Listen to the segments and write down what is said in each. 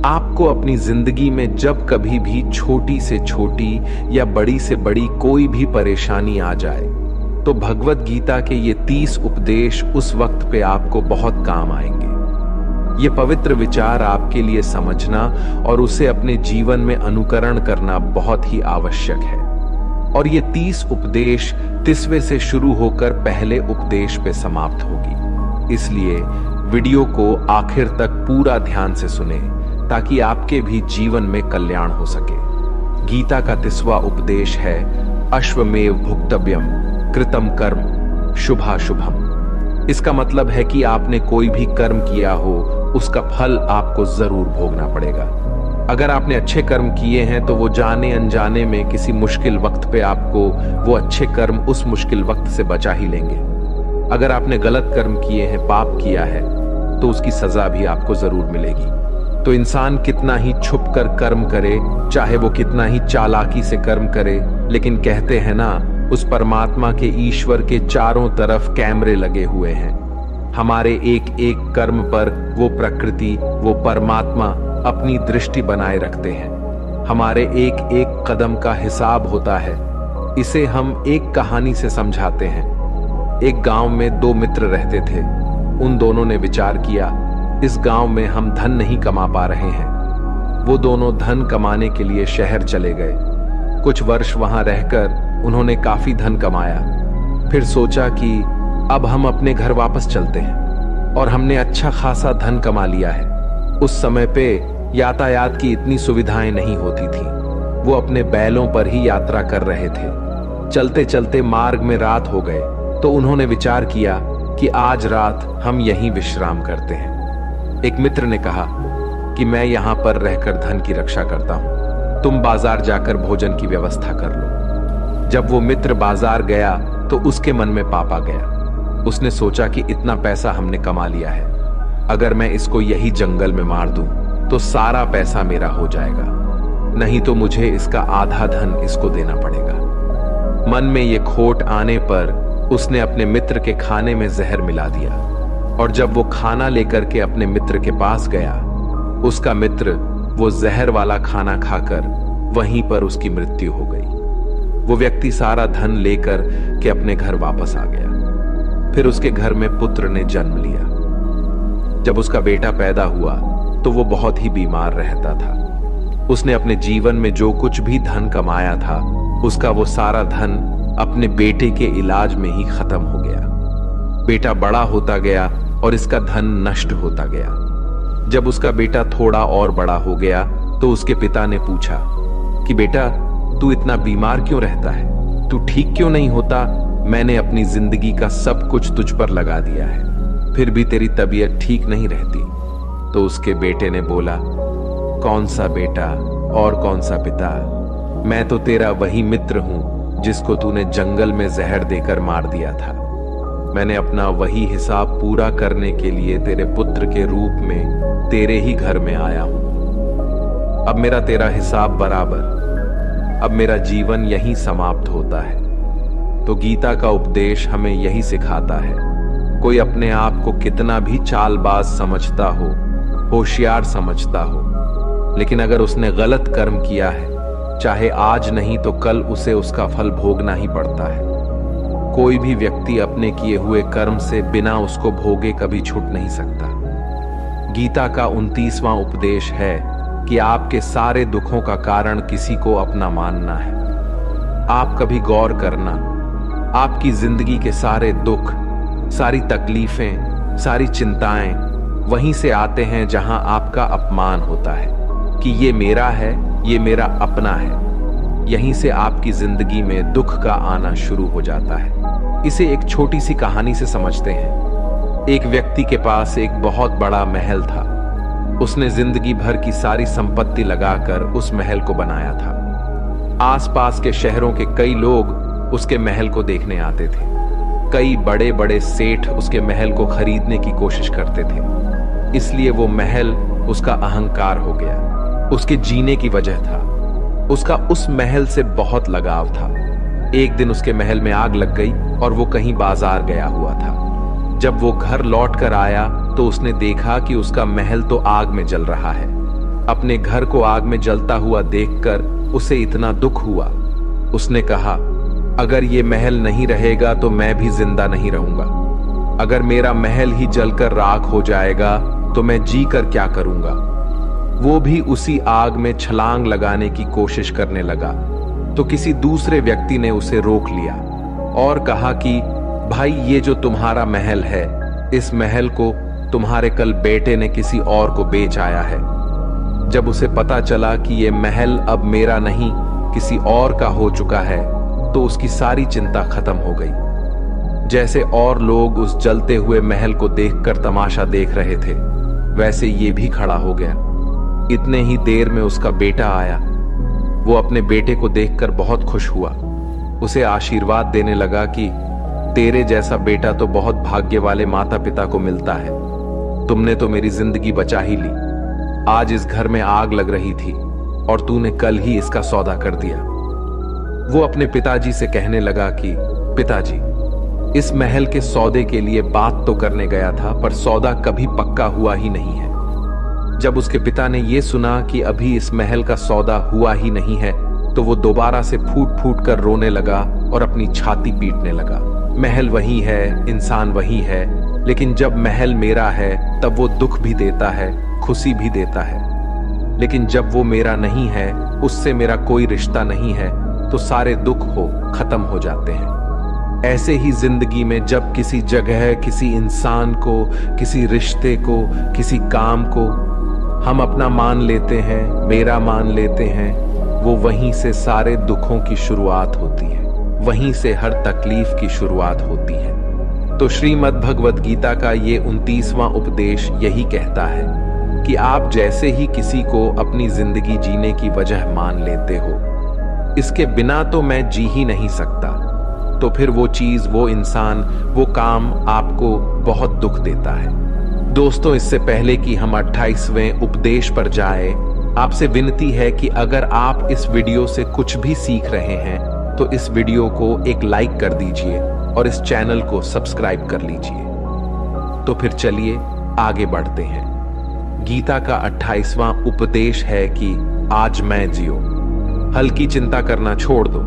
आपको अपनी जिंदगी में जब कभी भी छोटी से छोटी या बड़ी से बड़ी कोई भी परेशानी आ जाए तो भगवत गीता के ये 30 उपदेश उस वक्त पे आपको बहुत काम आएंगे। ये पवित्र विचार आपके लिए समझना और उसे अपने जीवन में अनुकरण करना बहुत ही आवश्यक है। और ये 30 उपदेश 30वें से शुरू होकर पहले उपदेश पे समाप्त होगी। इसलिए वीडियो को आखिर तक पूरा ध्यान से सुने ताकि आपके भी जीवन में कल्याण हो सके। गीता का 30वां उपदेश है अश्वमेव भुक्तव्यम कृतम कर्म शुभाशुभम। इसका मतलब है कि आपने कोई भी कर्म किया हो उसका फल आपको जरूर भोगना पड़ेगा। अगर आपने अच्छे कर्म किए हैं तो वो जाने अनजाने में किसी मुश्किल वक्त पे आपको वो अच्छे कर्म उस मुश्किल वक्त से बचा ही लेंगे। अगर आपने गलत कर्म किए हैं, पाप किया है, तो उसकी सजा भी आपको जरूर मिलेगी। तो इंसान कितना ही छुप कर कर्म करे, चाहे वो कितना ही चालाकी से कर्म करे, लेकिन कहते हैं ना, उस परमात्मा के ईश्वर के चारों तरफ कैमरे लगे हुए हैं। हमारे एक एक कर्म पर वो प्रकृति, वो परमात्मा अपनी दृष्टि बनाए रखते हैं। हमारे एक एक कदम का हिसाब होता है। इसे हम एक कहानी से समझाते हैं। एक गांव में 2 मित्र रहते थे। उन दोनों ने विचार किया, इस गांव में हम धन नहीं कमा पा रहे हैं। वो दोनों धन कमाने के लिए शहर चले गए। कुछ वर्ष वहां रहकर उन्होंने काफी धन कमाया। फिर सोचा कि अब हम अपने घर वापस चलते हैं और हमने अच्छा खासा धन कमा लिया है। उस समय पे यातायात की इतनी सुविधाएं नहीं होती थी। वो अपने बैलों पर ही यात्रा कर रहे थे। चलते चलते मार्ग में रात हो गए तो उन्होंने विचार किया कि आज रात हम यहीं विश्राम करते हैं। एक मित्र ने कहा कि मैं यहां पर रहकर धन की रक्षा करता हूं, तुम बाजार जाकर भोजन की व्यवस्था कर लो। जब वो मित्र बाजार गया तो उसके मन में पाप आ गया। उसने सोचा कि इतना पैसा हमने कमा लिया है, अगर मैं इसको यही जंगल में मार दूं तो सारा पैसा मेरा हो जाएगा, नहीं तो मुझे इसका आधा धन इसको देना पड़ेगा। मन में ये खोट आने पर उसने अपने मित्र के खाने में जहर मिला दिया और जब वो खाना लेकर के अपने मित्र के पास गया, उसका मित्र वो जहर वाला खाना खाकर वहीं पर उसकी मृत्यु हो गई। वो व्यक्ति सारा धन लेकर के अपने घर वापस आ गया। फिर उसके घर में पुत्र ने जन्म लिया। जब उसका बेटा पैदा हुआ तो वो बहुत ही बीमार रहता था। उसने अपने जीवन में जो कुछ भी धन कमाया था उसका वो सारा धन अपने बेटे के इलाज में ही खत्म हो गया। बेटा बड़ा होता गया और इसका धन नष्ट होता गया। जब उसका बेटा थोड़ा और बड़ा हो गया तो उसके पिता ने पूछा कि बेटा, तू इतना बीमार क्यों रहता है? तू ठीक क्यों नहीं होता? मैंने अपनी जिंदगी का सब कुछ तुझ पर लगा दिया है, फिर भी तेरी तबीयत ठीक नहीं रहती। तो उसके बेटे ने बोला, कौन सा बेटा और कौन सा पिता? मैं तो तेरा वही मित्र हूं जिसको तूने जंगल में जहर देकर मार दिया था। मैंने अपना वही हिसाब पूरा करने के लिए तेरे पुत्र के रूप में तेरे ही घर में आया हूं। अब मेरा तेरा हिसाब बराबर। अब मेरा जीवन यहीं समाप्त होता है। तो गीता का उपदेश हमें यही सिखाता है। कोई अपने आप को कितना भी चालबाज समझता हो, होशियार समझता हो, लेकिन अगर उसने गलत कर्म किया है, चाहे आज नहीं तो कल उसे उसका फल भोगना ही पड़ता है। कोई भी व्यक्ति अपने किए हुए कर्म से बिना उसको भोगे कभी छूट नहीं सकता। गीता का 29वां उपदेश है कि आपके सारे दुखों का कारण किसी को अपना मानना है। आप कभी गौर करना, आपकी जिंदगी के सारे दुख, सारी तकलीफें, सारी चिंताएं वहीं से आते हैं जहां आपका अपमान होता है कि ये मेरा है, ये मेरा अपना है। यहीं से आपकी जिंदगी में दुख का आना शुरू हो जाता है। इसे एक छोटी सी कहानी से समझते हैं। एक व्यक्ति के पास एक बहुत बड़ा महल था। उसने जिंदगी भर की सारी संपत्ति लगाकर उस महल को बनाया था। आसपास के शहरों के कई लोग उसके महल को देखने आते थे। कई बड़े बड़े सेठ उसके महल को खरीदने की कोशिश करते थे। इसलिए वो महल उसका अहंकार हो गया, उसके जीने की वजह था। उसका उस महल से बहुत लगाव था। एक दिन उसके महल में आग लग गई और वो कहीं बाजार गया हुआ था। जब वो घर लौट कर आया तो उसने देखा कि उसका महल तो आग में जल रहा है। अपने घर को आग में जलता हुआ देखकर उसे इतना दुख हुआ। उसने कहा, अगर ये महल नहीं रहेगा तो मैं भी जिंदा नहीं रहूंगा। अगर मेरा महल ही जलकर राख हो जाएगा तो मैं जी कर क्या करूंगा। वो भी उसी आग में छलांग लगाने की कोशिश करने लगा तो किसी दूसरे व्यक्ति ने उसे रोक लिया और कहा कि भाई, ये जो तुम्हारा महल है, इस महल को तुम्हारे कल बेटे ने किसी और को बेच आया है। जब उसे पता चला कि ये महल अब मेरा नहीं किसी और का हो चुका है तो उसकी सारी चिंता खत्म हो गई। जैसे और लोग उस जलते हुए महल को देखकर तमाशा देख रहे थे, वैसे ये भी खड़ा हो गया। इतने ही देर में उसका बेटा आया। वो अपने बेटे को देखकर बहुत खुश हुआ। उसे आशीर्वाद देने लगा कि तेरे जैसा बेटा तो बहुत भाग्य वाले माता पिता को मिलता है। तुमने तो मेरी जिंदगी बचा ही ली। आज इस घर में आग लग रही थी और तूने कल ही इसका सौदा कर दिया। वो अपने पिताजी से कहने लगा कि पिताजी, इस महल के सौदे के लिए बात तो करने गया था, पर सौदा कभी पक्का हुआ ही नहीं है। जब उसके पिता ने यह सुना कि अभी इस महल का सौदा हुआ ही नहीं है तो वो दोबारा से फूट फूट कर रोने लगा और अपनी छाती पीटने लगा। महल वही है, इंसान वही है, लेकिन जब महल मेरा है तब वो दुख भी देता है, खुशी भी देता है। लेकिन जब वो मेरा नहीं है, उससे मेरा कोई रिश्ता नहीं है, तो सारे दुख खत्म हो जाते हैं। ऐसे ही जिंदगी में जब किसी जगह, किसी इंसान को, किसी रिश्ते को, किसी काम को हम अपना मान लेते हैं, मेरा मान लेते हैं, वो वहीं से सारे दुखों की शुरुआत होती है, वहीं से हर तकलीफ की शुरुआत होती है। तो श्रीमद् भगवद गीता का ये 29वां उपदेश यही कहता है कि आप जैसे ही किसी को अपनी जिंदगी जीने की वजह मान लेते हो, इसके बिना तो मैं जी ही नहीं सकता, तो फिर वो चीज, वो इंसान, वो काम आपको बहुत दुख देता है। दोस्तों, इससे पहले कि हम 28वें उपदेश पर जाए, आपसे विनती है कि अगर आप इस वीडियो से कुछ भी सीख रहे हैं तो इस वीडियो को एक लाइक कर दीजिए और इस चैनल को सब्सक्राइब कर लीजिए। तो फिर चलिए आगे बढ़ते हैं। गीता का 28वां उपदेश है कि आज मैं जियो। हल्की चिंता करना छोड़ दो।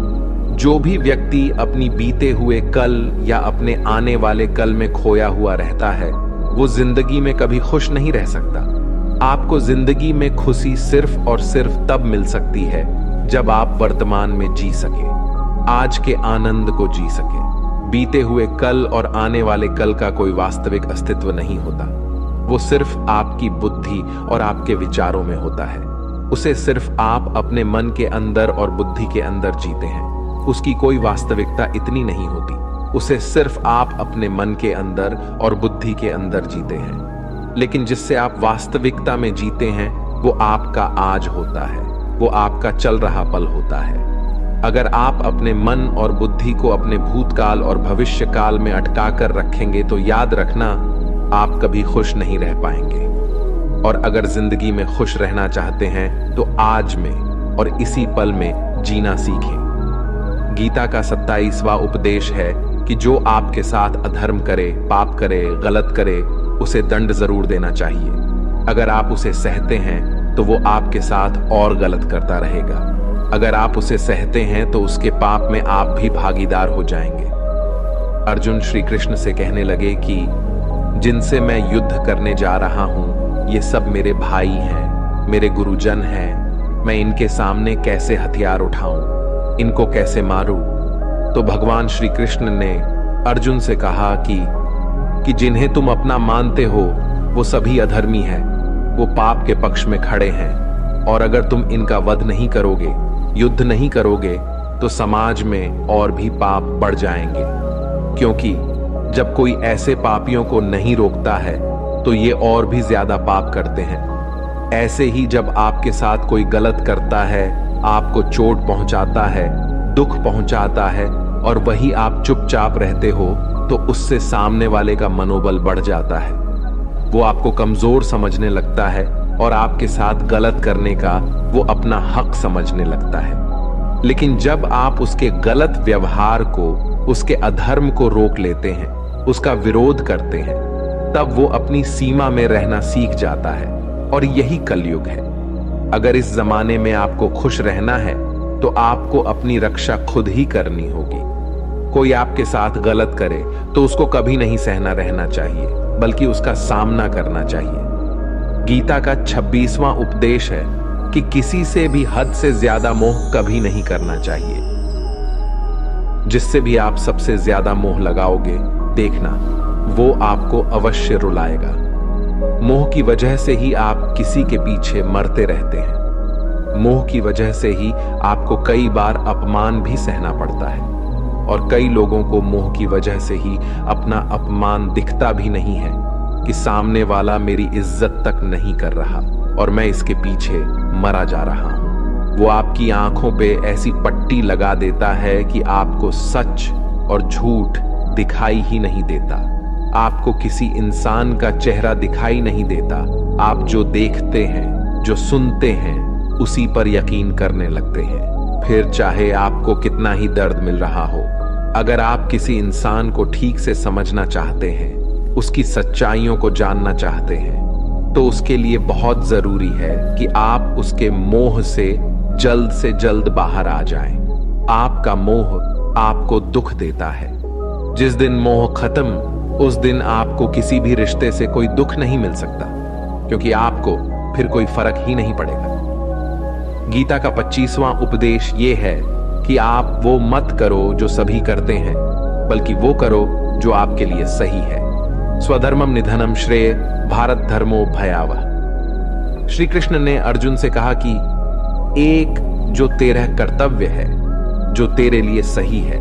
जो भी व्यक्ति अपनी बीते हुए कल या अपने आने वाले कल में खोया हुआ रहता है, वो जिंदगी में कभी खुश नहीं रह सकता। आपको जिंदगी में खुशी सिर्फ और सिर्फ तब मिल सकती है जब आप वर्तमान में जी सके, आज के आनंद को जी सके। बीते हुए कल और आने वाले कल का कोई वास्तविक अस्तित्व नहीं होता। वो सिर्फ आपकी बुद्धि और आपके विचारों में होता है। उसे सिर्फ आप अपने मन के अंदर और बुद्धि के अंदर जीते हैं। उसकी कोई वास्तविकता इतनी नहीं होती। उसे सिर्फ आप अपने मन के अंदर और बुद्धि के अंदर जीते हैं। लेकिन जिससे आप वास्तविकता में जीते हैं, वो आपका आज होता है, वो आपका चल रहा पल होता है। अगर आप अपने मन और बुद्धि को अपने भूतकाल और भविष्य काल में अटका कर रखेंगे तो याद रखना, आप कभी खुश नहीं रह पाएंगे। और अगर जिंदगी में खुश रहना चाहते हैं तो आज में और इसी पल में जीना सीखें। गीता का 27वां उपदेश है कि जो आपके साथ अधर्म करे, पाप करे, गलत करे, उसे दंड जरूर देना चाहिए। अगर आप उसे सहते हैं तो वो आपके साथ और गलत करता रहेगा। अगर आप उसे सहते हैं तो उसके पाप में आप भी भागीदार हो जाएंगे। अर्जुन श्री कृष्ण से कहने लगे कि जिनसे मैं युद्ध करने जा रहा हूं, ये सब मेरे भाई हैं, मेरे गुरुजन हैं। मैं इनके सामने कैसे हथियार उठाऊं, इनको कैसे मारूं? तो भगवान श्री कृष्ण ने अर्जुन से कहा कि जिन्हें तुम अपना मानते हो वो सभी अधर्मी हैं, वो पाप के पक्ष में खड़े हैं। और अगर तुम इनका वध नहीं करोगे, युद्ध नहीं करोगे, तो समाज में और भी पाप बढ़ जाएंगे। क्योंकि जब कोई ऐसे पापियों को नहीं रोकता है तो ये और भी ज्यादा पाप करते हैं। ऐसे ही जब आपके साथ कोई गलत करता है, आपको चोट पहुंचाता है, दुख पहुंचाता है, और वही आप चुपचाप रहते हो, तो उससे सामने वाले का मनोबल बढ़ जाता है। वो आपको कमजोर समझने लगता है और आपके साथ गलत करने का वो अपना हक समझने लगता है। लेकिन जब आप उसके गलत व्यवहार को, उसके अधर्म को रोक लेते हैं, उसका विरोध करते हैं, तब वो अपनी सीमा में रहना सीख जाता है। और यही कलयुग है। अगर इस जमाने में आपको खुश रहना है तो आपको अपनी रक्षा खुद ही करनी होगी। कोई आपके साथ गलत करे तो उसको कभी नहीं सहना रहना चाहिए, बल्कि उसका सामना करना चाहिए। गीता का 26वां उपदेश है कि किसी से भी हद से ज्यादा मोह कभी नहीं करना चाहिए। जिससे भी आप सबसे ज्यादा मोह लगाओगे, देखना वो आपको अवश्य रुलाएगा। मोह की वजह से ही आप किसी के पीछे मरते रहते हैं। मोह की वजह से ही आपको कई बार अपमान भी सहना पड़ता है, और कई लोगों को मोह की वजह से ही अपना अपमान दिखता भी नहीं है कि सामने वाला मेरी इज्जत तक नहीं कर रहा और मैं इसके पीछे मरा जा रहा हूं। वो आपकी आंखों पे ऐसी पट्टी लगा देता है कि आपको सच और झूठ दिखाई ही नहीं देता। आपको किसी इंसान का चेहरा दिखाई नहीं देता। आप जो देखते हैं, जो सुनते हैं, उसी पर यकीन करने लगते हैं। फिर चाहे आपको कितना ही दर्द मिल रहा हो, अगर आप किसी इंसान को ठीक से समझना चाहते हैं, उसकी सच्चाइयों को जानना चाहते हैं, तो उसके लिए बहुत जरूरी है कि आप उसके मोह से जल्द बाहर आ जाएं। आपका मोह आपको दुख देता है। जिस दिन मोह खत्म, उस दिन आपको किसी भी रिश्ते से कोई दुख नहीं मिल सकता, क्योंकि आपको फिर कोई फर्क ही नहीं पड़ेगा। गीता का 25वां उपदेश ये है कि आप वो मत करो जो सभी करते हैं, बल्कि वो करो जो आपके लिए सही है। स्वधर्मम निधनम श्रेय भारत धर्मो भयावह। श्री कृष्ण ने अर्जुन से कहा कि एक जो तेरा कर्तव्य है, जो तेरे लिए सही है,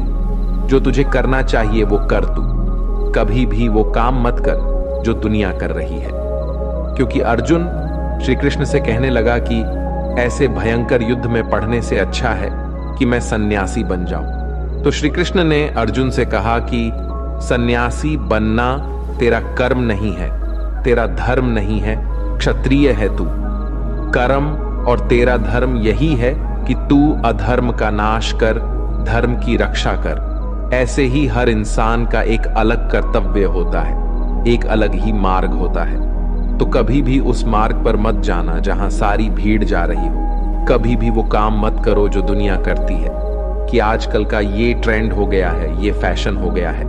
जो तुझे करना चाहिए वो कर तू। कभी भी वो काम मत कर जो दुनिया कर रही है। क्योंकि अर्जुन श्री कृष्ण से कहने लगा कि ऐसे भयंकर युद्ध में पढ़ने से अच्छा है कि मैं सन्यासी बन जाऊं। तो श्री कृष्ण ने अर्जुन से कहा कि सन्यासी बनना तेरा कर्म नहीं है, तेरा धर्म नहीं है, क्षत्रिय है तू। कर्म और तेरा धर्म यही है कि तू अधर्म का नाश कर, धर्म की रक्षा कर। ऐसे ही हर इंसान का एक अलग कर्तव्य होता है, एक अलग ही मार्ग होता है। तो कभी भी उस मार्ग पर मत जाना जहां सारी भीड़ जा रही हो। कभी भी वो काम मत करो जो दुनिया करती है, कि आजकल का ये ट्रेंड हो गया है, ये फैशन हो गया है,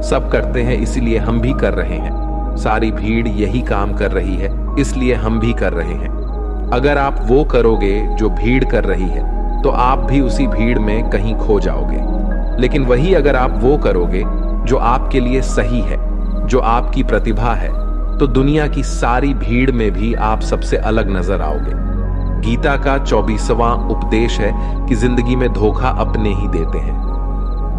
सब करते हैं इसलिए हम भी कर रहे हैं। सारी भीड़ यही काम कर रही है इसलिए हम भी कर रहे हैं। अगर आप वो करोगे जो भीड़ कर रही है, तो आप भी उसी भीड़ में कहीं खो जाओगे। लेकिन वही अगर आप वो करोगे जो आपके लिए सही है, जो आपकी प्रतिभा है, तो दुनिया की सारी भीड़ में भी आप सबसे अलग नजर आओगे। गीता का 24वां उपदेश है कि जिंदगी में धोखा अपने ही देते हैं,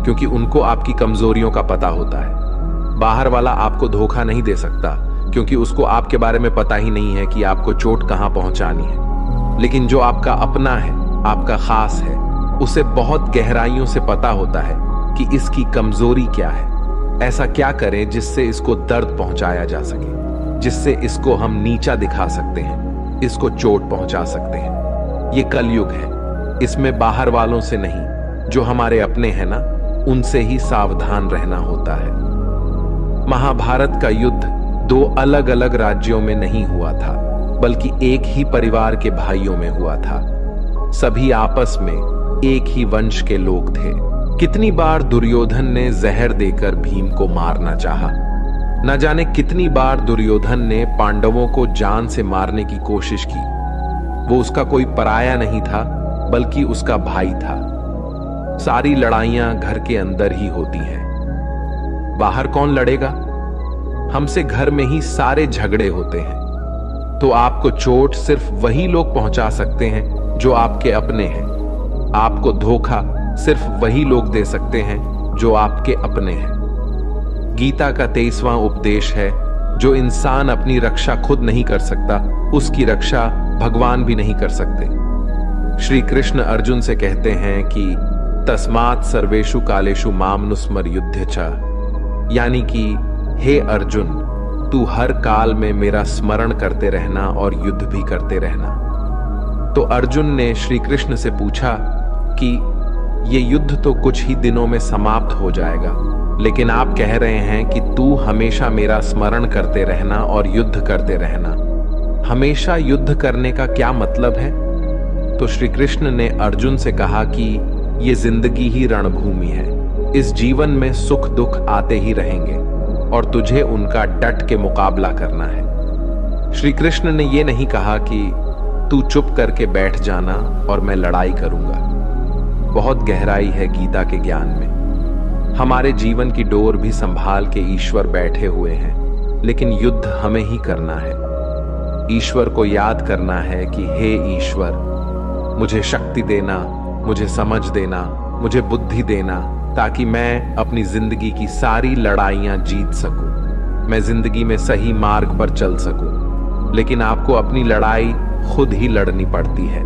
क्योंकि उनको आपकी कमजोरियों का पता होता है। बाहर वाला आपको धोखा नहीं दे सकता, क्योंकि उसको आपके बारे में पता ही नहीं है कि आपको चोट कहां पहुंचानी है। लेकिन जो आपका अपना है, आपका खास है, उसे बहुत गहराइयों से पता होता है कि इसकी कमजोरी क्या है। ऐसा क्या करें जिससे इसको दर्द पहुंचाया जा सके, जिससे इसको हम नीचा दिखा सकते हैं, इसको चोट पहुंचा सकते हैं। ये कलयुग है, इसमें बाहर वालों से नहीं, जो हमारे अपने हैं ना, उनसे ही सावधान रहना होता है। महाभारत का युद्ध दो अलग अलग राज्यों में नहीं हुआ था, बल्कि एक ही परिवार के भाइयों में हुआ था। सभी आपस में एक ही वंश के लोग थे। कितनी बार दुर्योधन ने जहर देकर भीम को मारना चाहा। न जाने कितनी बार दुर्योधन ने पांडवों को जान से मारने की कोशिश की। वो उसका कोई पराया नहीं था, बल्कि उसका भाई था। सारी लड़ाइयां घर के अंदर ही होती हैं। बाहर कौन लड़ेगा? हमसे घर में ही सारे झगड़े होते हैं। तो आपको चोट सिर्फ वही लोग पहुंचा सकते हैं जो आपके अपने हैं। आपको धोखा सिर्फ वही लोग दे सकते हैं जो आपके अपने हैं। गीता का 23वां उपदेश है, जो इंसान अपनी रक्षा खुद नहीं कर सकता, उसकी रक्षा भगवान भी नहीं कर सकते। श्री कृष्ण अर्जुन से कहते हैं कि तस्मात् सर्वेषु कालेषु माम नुस्मर युध्य च, यानी कि हे अर्जुन, तू हर काल में मेरा स्मरण करते रहना और युद्ध भी करते रहना। तो अर्जुन ने श्री कृष्ण से पूछा कि ये युद्ध तो कुछ ही दिनों में समाप्त हो जाएगा, लेकिन आप कह रहे हैं कि तू हमेशा मेरा स्मरण करते रहना और युद्ध करते रहना। हमेशा युद्ध करने का क्या मतलब है? तो श्री कृष्ण ने अर्जुन से कहा कि ये जिंदगी ही रणभूमि है। इस जीवन में सुख दुख आते ही रहेंगे और तुझे उनका डट के मुकाबला करना है। श्री कृष्ण ने ये नहीं कहा कि तू चुप करके बैठ जाना और मैं लड़ाई करूंगा। बहुत गहराई है गीता के ज्ञान में। हमारे जीवन की डोर भी संभाल के ईश्वर बैठे हुए हैं, लेकिन युद्ध हमें ही करना है। ईश्वर को याद करना है कि हे ईश्वर, मुझे शक्ति देना, मुझे समझ देना, मुझे बुद्धि देना, ताकि मैं अपनी जिंदगी की सारी लड़ाइयां जीत सकूं, मैं जिंदगी में सही मार्ग पर चल सकूं। लेकिन आपको अपनी लड़ाई खुद ही लड़नी पड़ती है।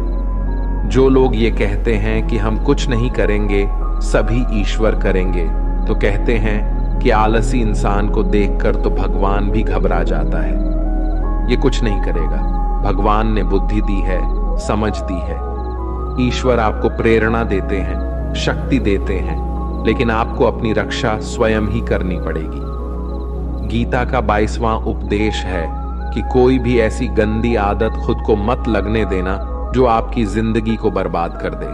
जो लोग ये कहते हैं कि हम कुछ नहीं करेंगे, सभी ईश्वर करेंगे, तो कहते हैं कि आलसी इंसान को देखकर तो भगवान भी घबरा जाता है। ये कुछ नहीं करेगा। भगवान ने बुद्धि दी है, समझ दी है। ईश्वर आपको प्रेरणा देते हैं, शक्ति देते हैं, लेकिन आपको अपनी रक्षा स्वयं ही करनी पड़ेगी। गीता का 22वां उपदेश है कि कोई भी ऐसी गंदी आदत खुद को मत लगने देना जो आपकी जिंदगी को बर्बाद कर दे।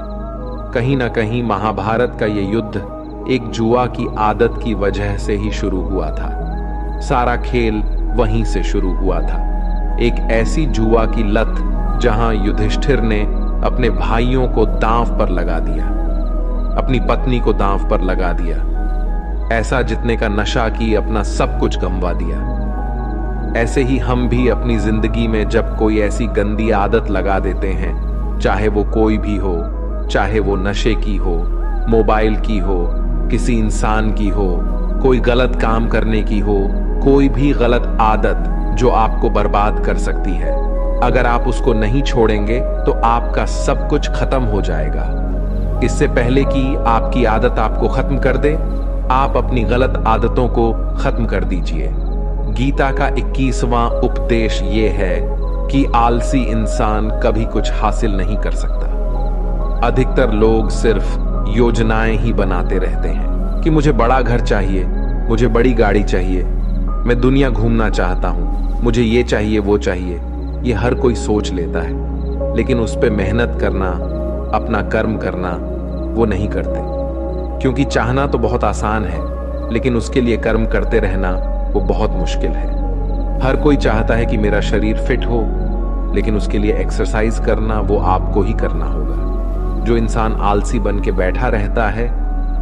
कहीं ना कहीं महाभारत का ये युद्ध एक जुआ की आदत की वजह से ही शुरू हुआ था। सारा खेल वहीं से शुरू हुआ था। एक ऐसी जुआ की लत जहां युधिष्ठिर ने अपने भाइयों को दांव पर लगा दिया, अपनी पत्नी को दांव पर लगा दिया, ऐसा जितने का नशा की अपना सब कुछ गंवा दिया। ऐसे ही हम भी अपनी जिंदगी में जब कोई ऐसी गंदी आदत लगा देते हैं, चाहे वो कोई भी हो, चाहे वो नशे की हो, मोबाइल की हो, किसी इंसान की हो, कोई गलत काम करने की हो, कोई भी गलत आदत जो आपको बर्बाद कर सकती है, अगर आप उसको नहीं छोड़ेंगे तो आपका सब कुछ खत्म हो जाएगा। इससे पहले कि आपकी आदत आपको खत्म कर दे, आप अपनी गलत आदतों को खत्म कर दीजिए। गीता का 21वां उपदेश ये है कि आलसी इंसान कभी कुछ हासिल नहीं कर सकता। अधिकतर लोग सिर्फ योजनाएं ही बनाते रहते हैं कि मुझे बड़ा घर चाहिए, मुझे बड़ी गाड़ी चाहिए, मैं दुनिया घूमना चाहता हूं, मुझे ये चाहिए वो चाहिए। ये हर कोई सोच लेता है, लेकिन उस पे मेहनत करना, अपना कर्म करना वो नहीं करते। क्योंकि चाहना तो बहुत आसान है, लेकिन उसके लिए कर्म करते रहना वो बहुत मुश्किल है। हर कोई चाहता है कि मेरा शरीर फिट हो, लेकिन उसके लिए एक्सरसाइज करना वो आपको ही करना होगा। जो इंसान आलसी बन के बैठा रहता है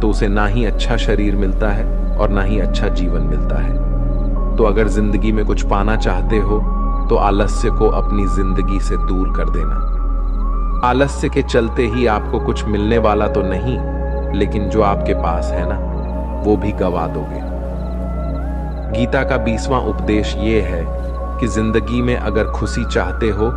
तो उसे ना ही अच्छा शरीर मिलता है और ना ही अच्छा जीवन मिलता है। तो अगर जिंदगी में कुछ पाना चाहते हो तो आलस्य को अपनी जिंदगी से दूर कर देना। आलस्य के चलते ही आपको कुछ मिलने वाला तो नहीं, लेकिन जो आपके पास है ना, वो भी गवा दोगे। गीता का 20वां उपदेश ये है कि जिंदगी में अगर खुशी चाहते हो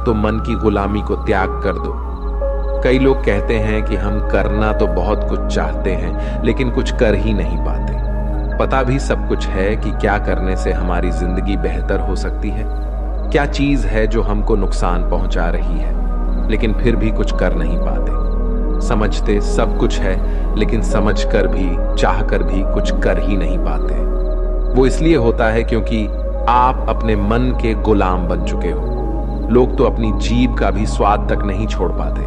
तो मन की गुलामी को त्याग कर दो। कई लोग कहते हैं कि हम करना तो बहुत कुछ चाहते हैं, लेकिन कुछ कर ही नहीं पाते। पता भी सब कुछ है कि क्या करने से हमारी जिंदगी बेहतर हो सकती है, क्या चीज है जो हमको नुकसान पहुंचा रही है, लेकिन फिर भी कुछ कर नहीं पाते। समझते सब कुछ है, लेकिन समझकर भी, चाहकर भी कुछ कर ही नहीं पाते। वो इसलिए होता है क्योंकि आप अपने मन के गुलाम बन चुके हो। लोग तो अपनी जीभ का भी स्वाद तक नहीं छोड़ पाते।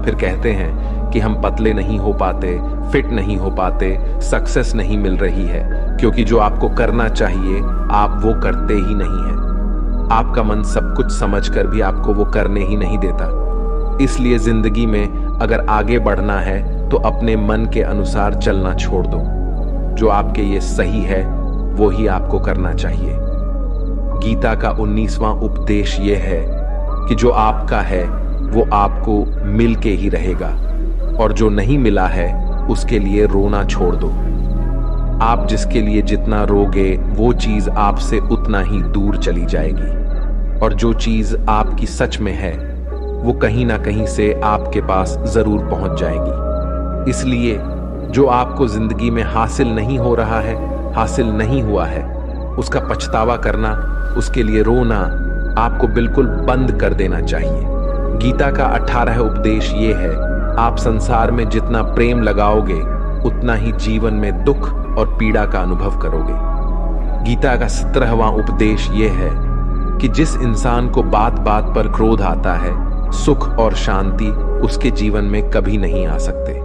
फिर कहते हैं कि हम पतले नहीं हो पाते, फिट नहीं हो पाते, सक्सेस नहीं मिल रही है, क्योंकि जो आपको करना चाहिए आप वो करते ही नहीं हैं। आपका मन सब कुछ समझकर भी आपको वो करने ही नहीं देता। इसलिए जिंदगी में अगर आगे बढ़ना है तो अपने मन के अनुसार चलना छोड़ दो। जो आपके ये सही है वो ही आपको करना चाहिए। गीता का 19वां उपदेश ये है कि जो आपका है वो आपको मिल के ही रहेगा, और जो नहीं मिला है उसके लिए रोना छोड़ दो। आप जिसके लिए जितना रोगे वो चीज आपसे उतना ही दूर चली जाएगी, और जो चीज आपकी सच में है वो कहीं ना कहीं से आपके पास जरूर पहुंच जाएगी। इसलिए जो आपको जिंदगी में हासिल नहीं हो रहा है, हासिल नहीं हुआ है, उसका पछतावा करना, उसके लिए रोना आपको बिल्कुल बंद कर देना चाहिए। गीता का 18 उपदेश ये है, आप संसार में जितना प्रेम लगाओगे उतना ही जीवन में दुख और पीड़ा का अनुभव करोगे। गीता का 17वां उपदेश ये है कि जिस इंसान को बात बात पर क्रोध आता है, सुख और शांति उसके जीवन में कभी नहीं आ सकते।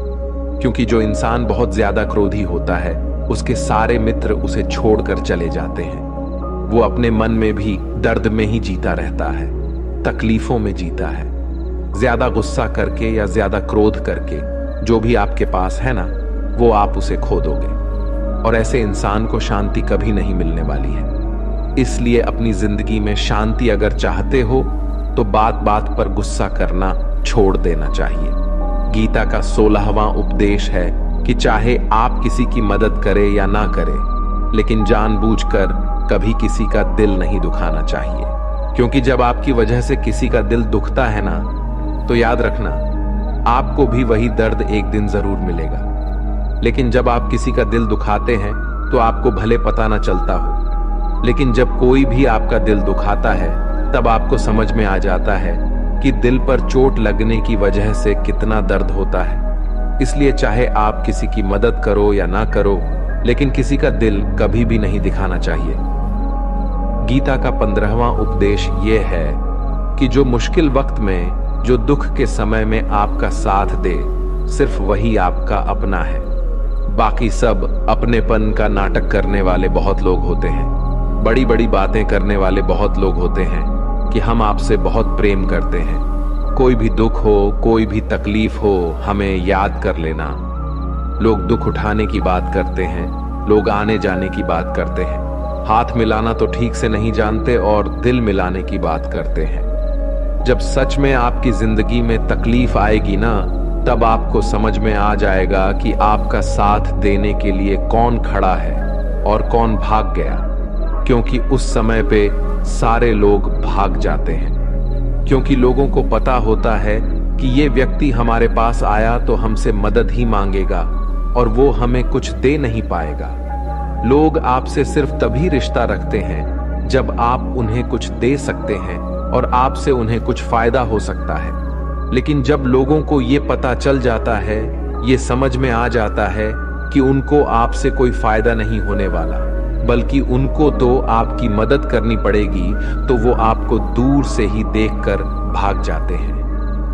क्योंकि जो इंसान बहुत ज्यादा क्रोधी होता है, उसके सारे मित्र उसे छोड़कर चले जाते हैं। वो अपने मन में भी दर्द में ही जीता रहता है, तकलीफों में जीता है। ज्यादा गुस्सा करके या ज्यादा क्रोध करके जो भी आपके पास है ना, वो आप उसे खो दोगे। और ऐसे इंसान को शांति कभी नहीं मिलने वाली है। इसलिए अपनी जिंदगी में शांति अगर चाहते हो तो बात बात पर गुस्सा करना छोड़ देना चाहिए। गीता का 16वां उपदेश है कि चाहे आप किसी की मदद करें या ना करें, लेकिन जानबूझकर कभी किसी का दिल नहीं दुखाना चाहिए। क्योंकि जब आपकी वजह से किसी का दिल दुखता है ना, तो याद रखना आपको भी वही दर्द एक दिन जरूर मिलेगा। लेकिन जब आप किसी का दिल दुखाते हैं तो आपको भले पता ना चलता हो, लेकिन जब कोई भी आपका दिल दुखाता है तब आपको समझ में आ जाता है कि दिल पर चोट लगने की वजह से कितना दर्द होता है। इसलिए चाहे आप किसी की मदद करो या ना करो, लेकिन किसी का दिल कभी भी नहीं दिखाना चाहिए। गीता का 15वां उपदेश ये है कि जो मुश्किल वक्त में, जो दुख के समय में आपका साथ दे, सिर्फ वही आपका अपना है। बाकी सब अपनेपन का नाटक करने वाले बहुत लोग होते हैं। बड़ी बड़ी बातें करने वाले बहुत लोग होते हैं कि हम आपसे बहुत प्रेम करते हैं। कोई भी दुख हो, कोई भी तकलीफ हो, हमें याद कर लेना। लोग दुख उठाने की बात करते हैं, लोग आने जाने की बात करते हैं, हाथ मिलाना तो ठीक से नहीं जानते और दिल मिलाने की बात करते हैं। जब सच में आपकी जिंदगी में तकलीफ आएगी ना, तब आपको समझ में आ जाएगा कि आपका साथ देने के लिए कौन खड़ा है और कौन भाग गया। क्योंकि उस समय पे सारे लोग भाग जाते हैं। क्योंकि लोगों को पता होता है कि ये व्यक्ति हमारे पास आया तो हमसे मदद ही मांगेगा और वो हमें कुछ दे नहीं पाएगा। लोग आपसे सिर्फ तभी रिश्ता रखते हैं जब आप उन्हें कुछ दे सकते हैं और आपसे उन्हें कुछ फायदा हो सकता है। लेकिन जब लोगों को ये पता चल जाता है, ये समझ में आ जाता है कि उनको आपसे कोई फायदा नहीं होने वाला, बल्कि उनको तो आपकी मदद करनी पड़ेगी, तो वो आपको दूर से ही देखकर भाग जाते हैं।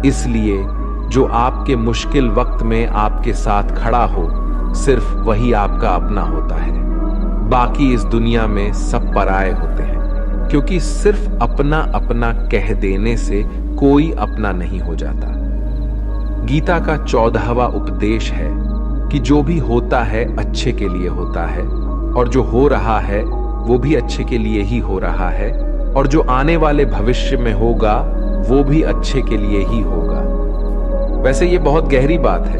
इसलिए जो आपके मुश्किल वक्त में आपके साथ खड़ा हो, सिर्फ वही आपका अपना होता है। बाकी इस दुनिया में सब पराये होते हैं। क्योंकि सिर्फ अपना अपना कह देने से कोई अपना नहीं हो जाता। गीता का 14वां उपदेश है कि जो भी होता है अच्छे के लिए होता है, और जो हो रहा है वो भी अच्छे के लिए ही हो रहा है, और जो आने वाले भविष्य में होगा वो भी अच्छे के लिए ही होगा। वैसे ये बहुत गहरी बात है।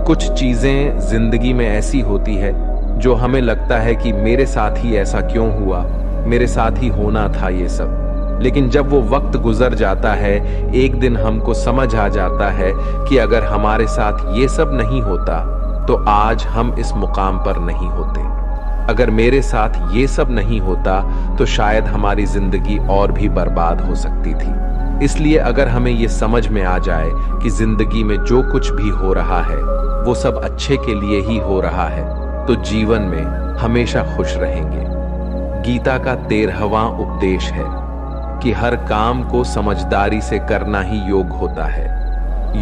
कुछ चीजें जिंदगी में ऐसी होती है जो हमें लगता है कि मेरे साथ ही ऐसा क्यों हुआ, मेरे साथ ही होना था ये सब। लेकिन जब वो वक्त गुजर जाता है, एक दिन हमको समझ आ जाता है कि अगर हमारे साथ ये सब नहीं होता तो आज हम इस मुकाम पर नहीं होते। अगर मेरे साथ ये सब नहीं होता तो शायद हमारी जिंदगी और भी बर्बाद हो सकती थी। इसलिए अगर हमें ये समझ में आ जाए कि जिंदगी में जो कुछ भी हो रहा है वो सब अच्छे के लिए ही हो रहा है, तो जीवन में हमेशा खुश रहेंगे। गीता का 13वां उपदेश है कि हर काम को समझदारी से करना ही योग होता है।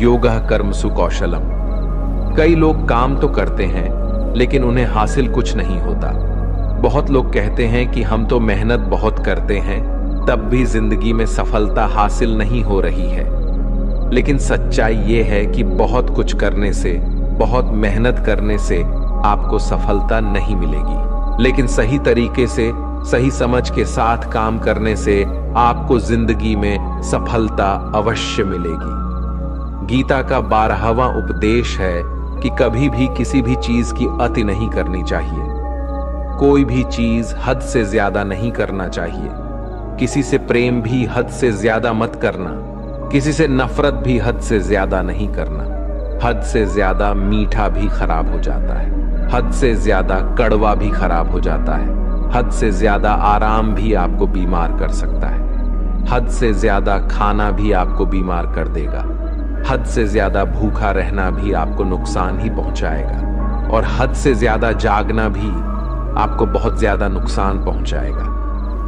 योगः कर्मसु कौशलम। कई लोग काम तो करते हैं लेकिन उन्हें हासिल कुछ नहीं होता। बहुत लोग कहते हैं कि हम तो मेहनत बहुत करते हैं, तब भी जिंदगी में सफलता हासिल नहीं हो रही है। लेकिन सच्चाई ये है कि बहुत कुछ करने से, बहुत मेहनत करने से आपको सफलता नहीं मिलेगी, लेकिन सही तरीके से, सही समझ के साथ काम करने से आपको जिंदगी में सफलता अवश्य मिलेगी। गीता का 12वां उपदेश है कि कभी भी किसी भी चीज की अति नहीं करनी चाहिए। कोई भी चीज हद से ज्यादा नहीं करना चाहिए। किसी से प्रेम भी हद से ज्यादा मत करना। किसी से नफरत भी हद से ज्यादा नहीं करना। हद से ज्यादा मीठा भी खराब हो जाता है। हद से ज्यादा कड़वा भी खराब हो जाता है। हद से ज्यादा आराम भी आपको बीमार कर सकता है। हद से ज्यादा खाना भी आपको बीमार कर देगा। हद से ज्यादा भूखा रहना भी आपको नुकसान ही पहुंचाएगा, और हद से ज्यादा जागना भी आपको बहुत ज्यादा नुकसान पहुंचाएगा।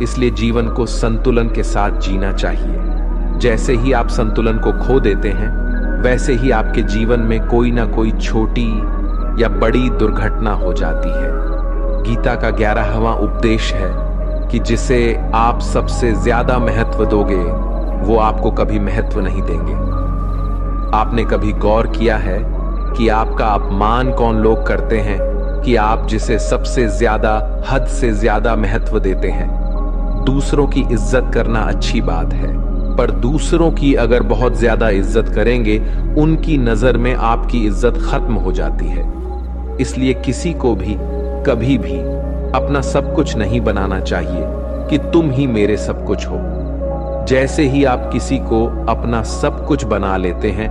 इसलिए जीवन को संतुलन के साथ जीना चाहिए। जैसे ही आप संतुलन को खो देते हैं, वैसे ही आपके जीवन में कोई ना कोई छोटी या बड़ी दुर्घटना हो जाती है। गीता का 11वां उपदेश है कि जिसे आप सबसे ज्यादा महत्व दोगे, वो आपको कभी महत्व नहीं देंगे। आपने कभी गौर किया है कि आपका अपमान कौन लोग करते हैं कि आप जिसे सबसे ज्यादा, हद से ज्यादा महत्व देते हैं। दूसरों की इज्जत करना अच्छी बात है, पर दूसरों की अगर बहुत ज्यादा इज्जत करेंगे, उनकी नजर में आपकी इज्जत खत्म हो जाती है। इसलिए किसी को भी कभी भी अपना सब कुछ नहीं बनाना चाहिए कि तुम ही मेरे सब कुछ हो। जैसे ही आप किसी को अपना सब कुछ बना लेते हैं,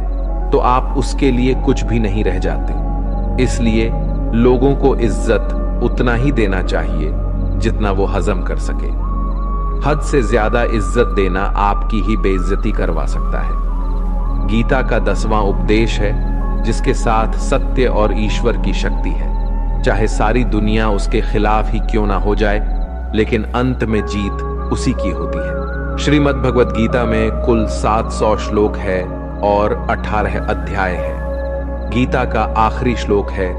तो आप उसके लिए कुछ भी नहीं रह जाते। इसलिए लोगों को इज्जत उतना ही देना चाहिए जितना वो हजम कर सके। हद से ज्यादा इज्जत देना आपकी ही बेइज्जती करवा सकता है। गीता का 10वां उपदेश है जिसके साथ सत्य और ईश्वर की शक्ति है। चाहे सारी दुनिया उसके खिलाफ ही क्यों ना हो जाए, लेकिन अंत में जीत उसी की होती है। श्रीमद् भगवत गीता में कुल 700 श्लोक है और 18 अध्याय है। गीता का आखिरी श्लोक है,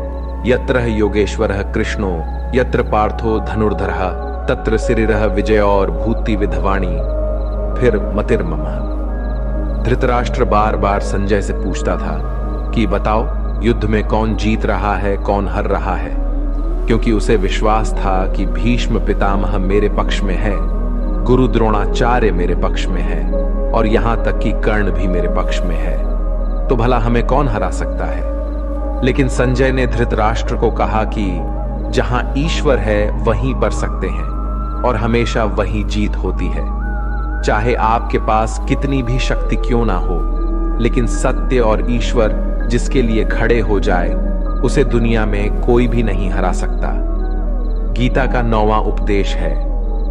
यत्र योगेश्वरः कृष्णो यत्र पार्थो धनुर्धरः तत्र शरीरः विजयोर भूति विधवाणी फिर मतिर्ममः। धृतराष्ट्र बार बार संजय से पूछता था कि बताओ, युद्ध में कौन जीत रहा है, कौन हार रहा है, क्योंकि उसे विश्वास था कि भीष्म पितामह मेरे पक्ष में है, गुरु द्रोणाचार्य मेरे पक्ष में है और यहां तक कि कर्ण भी मेरे पक्ष में है। तो भला हमें कौन हरा सकता है? लेकिन संजय ने धृतराष्ट्र को कहा कि जहां ईश्वर है वहीं बर सकते हैं और हमेशा वही जीत होती है। चाहे आपके पास कितनी भी शक्ति क्यों ना हो, लेकिन सत्य और ईश्वर जिसके लिए खड़े हो जाए, उसे दुनिया में कोई भी नहीं हरा सकता। गीता का 9वां उपदेश है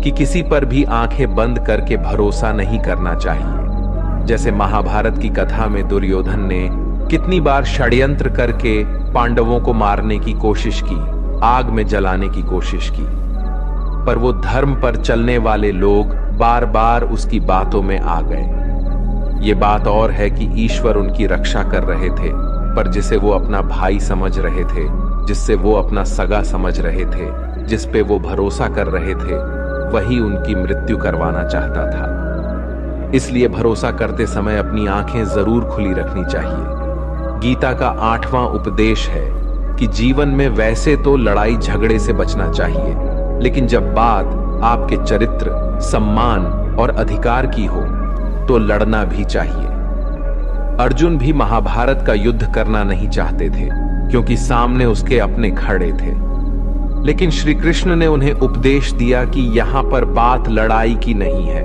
कि किसी पर भी आंखें बंद करके भरोसा नहीं करना चाहिए। जैसे महाभारत की कथा में दुर्योधन ने कितनी बार षड्यंत्र करके पांडवों को मारने की कोशिश की, आग में जलाने की कोशिश की, पर वो धर्म पर चलने वाले लोग बार बार उसकी बातों में आ गए। ये बात और है कि ईश्वर उनकी रक्षा कर रहे थे, पर जिसे वो अपना भाई समझ रहे थे, जिससे वो अपना सगा समझ रहे थे, जिस पे वो भरोसा कर रहे थे, वही उनकी मृत्यु करवाना चाहता था। इसलिए भरोसा करते समय अपनी आंखें जरूर खुली रखनी चाहिए। गीता का 8वां उपदेश है कि जीवन में वैसे तो लड़ाई झगड़े से बचना चाहिए, लेकिन जब बात आपके चरित्र, सम्मान और अधिकार की हो, तो लड़ना भी चाहिए। अर्जुन भी महाभारत का युद्ध करना नहीं चाहते थे, क्योंकि सामने उसके अपने खड़े थे। लेकिन श्री कृष्ण ने उन्हें उपदेश दिया कि यहां पर बात लड़ाई की नहीं है,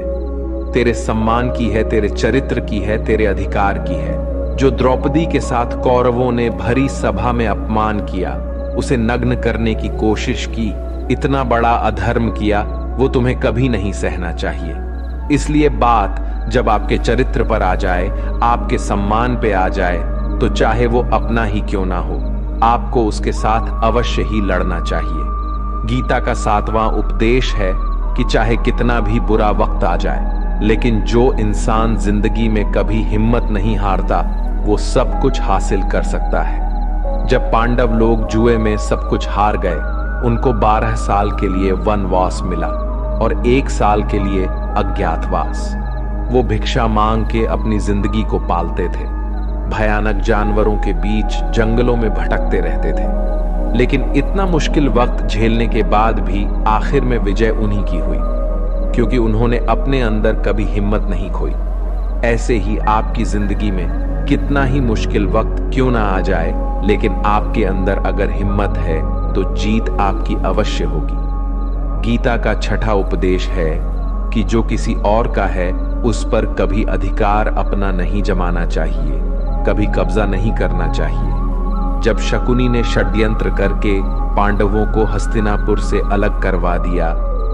तेरे सम्मान की है, तेरे चरित्र की है, तेरे अधिकार की है। जो द्रौपदी के साथ कौरवों ने भरी सभा में अपमान किया, उसे नग्न करने की कोशिश की, इतना बड़ा अधर्म किया, वो तुम्हें कभी नहीं सहना चाहिए। इसलिए बात जब आपके चरित्र पर आ जाए, आपके सम्मान पे आ जाए, तो चाहे वो अपना ही क्यों ना हो, आपको उसके साथ अवश्य ही लड़ना चाहिए। गीता का 7वां उपदेश है कि चाहे कितना भी बुरा वक्त आ जाए, लेकिन जो इंसान जिंदगी में कभी हिम्मत नहीं हारता, वो सब कुछ हासिल कर सकता है। जब पांडव लोग जुए में सब कुछ हार गए, उनको 12 साल के लिए वनवास मिला और 1 साल के लिए अज्ञातवास। वो भिक्षा मांग के अपनी जिंदगी को पालते थे, भयानक जानवरों के बीच जंगलों में भटकते रहते थे। लेकिन इतना मुश्किल वक्त झेलने के बाद भी आखिर में विजय उन्हीं की हुई, क्योंकि उन्होंने अपने अंदर कभी हिम्मत नहीं खोई। ऐसे ही आपकी जिंदगी में कितना ही मुश्किल वक्त क्यों ना आ जाए, लेकिन आपके अंदर अगर हिम्मत है तो जीत आपकी अवश्य होगी। गीता का 6ठा उपदेश है कि जो किसी और का है, उस पर कभी अधिकार अपना नहीं जमाना चाहिए, कभी कब्जा नहीं करना चाहिए। जब शकुनी ने षड्यंत्र करके पांडवों को हस्तिनापुर से अलग करवा दिया,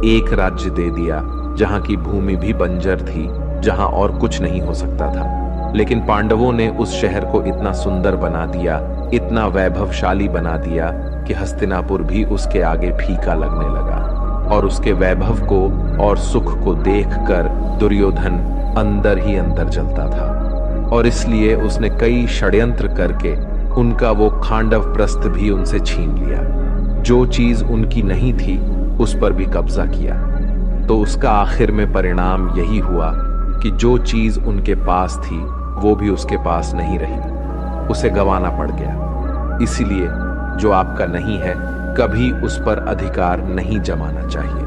एक राज्य दे दिया जहां की भूमि भी बंजर थी, जहां और कुछ नहीं हो सकता था, लेकिन पांडवों ने उस शहर को इतना सुंदर बना दिया, इतना वैभवशाली बना दिया कि हस्तिनापुर भी उसके आगे फीका लगने लगा। और उसके वैभव को और सुख को देखकर दुर्योधन अंदर ही अंदर जलता था और इसलिए उसने कई षड्यंत्र करके उनका वो खांडव प्रस्थ भी उनसे छीन लिया। जो चीज उनकी नहीं थी उस पर भी कब्जा किया। तो उसका आखिर में परिणाम यही हुआ कि जो चीज उनके पास थी वो भी उसके पास नहीं रही, उसे गंवाना पड़ गया। इसीलिए जो आपका नहीं है कभी उस पर अधिकार नहीं जमाना चाहिए।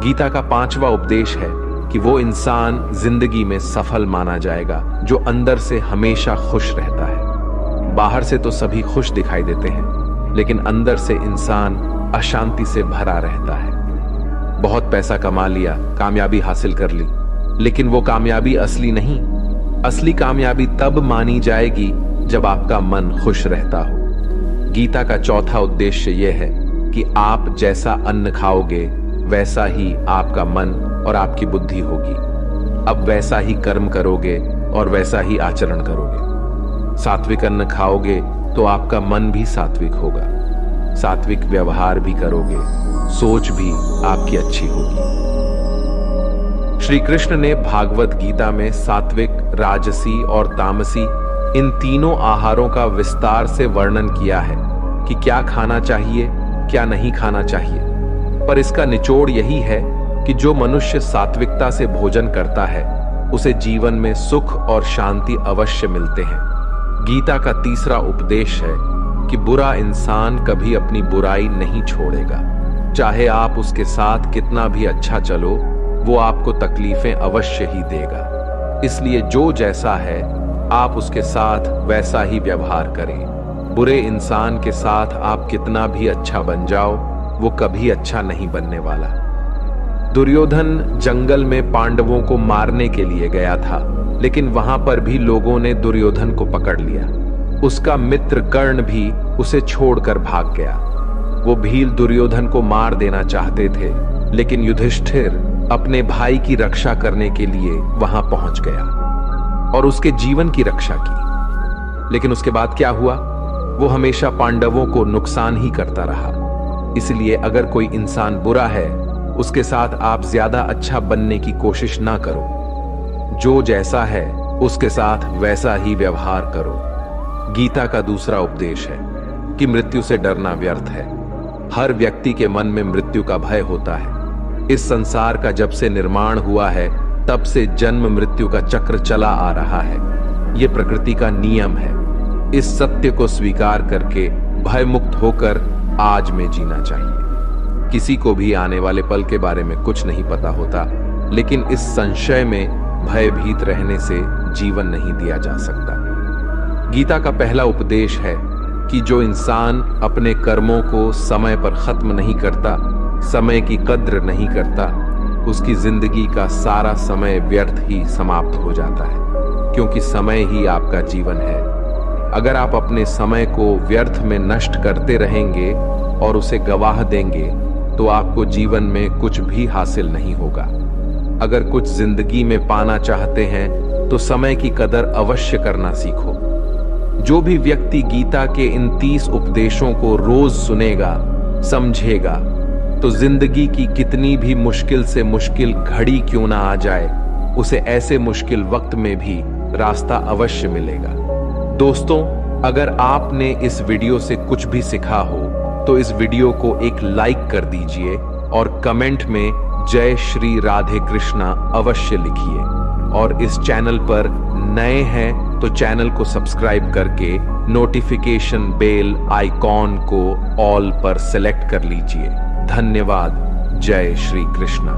गीता का 5वां उपदेश है कि वो इंसान जिंदगी में सफल माना जाएगा जो अंदर से हमेशा खुश रहता है। बाहर से तो सभी खुश दिखाई देते हैं, लेकिन अंदर से इंसान अशांति से भरा रहता है। बहुत पैसा कमा लिया, कामयाबी हासिल कर ली, लेकिन वो कामयाबी असली नहीं। असली कामयाबी तब मानी जाएगी जब आपका मन खुश रहता हो। गीता का 4था उद्देश्य यह है कि आप जैसा अन्न खाओगे वैसा ही आपका मन और आपकी बुद्धि होगी। अब वैसा ही कर्म करोगे और वैसा ही आचरण करोगे। सात्विक अन्न खाओगे तो आपका मन भी सात्विक होगा, सात्विक व्यवहार भी करोगे, सोच भी आपकी अच्छी होगी। श्री कृष्ण ने भागवत गीता में सात्विक, राजसी और तामसी इन तीनों आहारों का विस्तार से वर्णन किया है कि क्या खाना चाहिए, क्या नहीं खाना चाहिए। पर इसका निचोड़ यही है कि जो मनुष्य सात्विकता से भोजन करता है उसे जीवन में सुख और शांति अवश्य मिलते हैं। गीता का 3रा उपदेश है कि बुरा इंसान कभी अपनी बुराई नहीं छोड़ेगा। चाहे आप उसके साथ कितना भी अच्छा चलो, वो आपको तकलीफें अवश्य ही देगा। इसलिए जो जैसा है आप उसके साथ वैसा ही व्यवहार करें। बुरे इंसान के साथ आप कितना भी अच्छा बन जाओ, वो कभी अच्छा नहीं बनने वाला। दुर्योधन जंगल में पांडवों को मारने के लिए गया था, लेकिन वहां पर भी लोगों ने दुर्योधन को पकड़ लिया। उसका मित्र कर्ण भी उसे छोड़कर भाग गया। वो भील दुर्योधन को मार देना चाहते थे, लेकिन युधिष्ठिर अपने भाई की रक्षा करने के लिए वहां पहुंच गया और उसके जीवन की रक्षा की। लेकिन उसके बाद क्या हुआ? वो हमेशा पांडवों को नुकसान ही करता रहा। इसलिए अगर कोई इंसान बुरा है, उसके साथ आप ज्यादा अच्छा बनने की कोशिश ना करो। जो जैसा है उसके साथ वैसा ही व्यवहार करो। गीता का 2रा उपदेश है कि मृत्यु से डरना व्यर्थ है। हर व्यक्ति के मन में मृत्यु का भय होता है। इस संसार का जब से निर्माण हुआ है तब से जन्म मृत्यु का चक्र चला आ रहा है। यह प्रकृति का नियम है। इस सत्य को स्वीकार करके भय मुक्त होकर आज में जीना चाहिए। किसी को भी आने वाले पल के बारे में कुछ नहीं पता होता, लेकिन इस संशय में भयभीत रहने से जीवन नहीं दिया जा सकता। गीता का पहला उपदेश है कि जो इंसान अपने कर्मों को समय पर खत्म नहीं करता, समय की कद्र नहीं करता, उसकी जिंदगी का सारा समय व्यर्थ ही समाप्त हो जाता है, क्योंकि समय ही आपका जीवन है। अगर आप अपने समय को व्यर्थ में नष्ट करते रहेंगे और उसे गवाह देंगे तो आपको जीवन में कुछ भी हासिल नहीं होगा। अगर कुछ जिंदगी में पाना चाहते हैं तो समय की कदर अवश्य करना सीखो। जो भी व्यक्ति गीता के इन 30 उपदेशों को रोज सुनेगा, समझेगा, तो जिंदगी की कितनी भी मुश्किल से मुश्किल घड़ी क्यों ना आ जाए, उसे ऐसे मुश्किल वक्त में भी रास्ता अवश्य मिलेगा। दोस्तों, अगर आपने इस वीडियो से कुछ भी सीखा हो तो इस वीडियो को एक लाइक कर दीजिए और कमेंट में जय श्री राधे कृष्णा अवश्य लिखिए। और इस चैनल पर नए हैं तो चैनल को सब्सक्राइब करके नोटिफिकेशन बेल आइकॉन को ऑल पर सेलेक्ट कर लीजिए। धन्यवाद। जय श्री कृष्णा।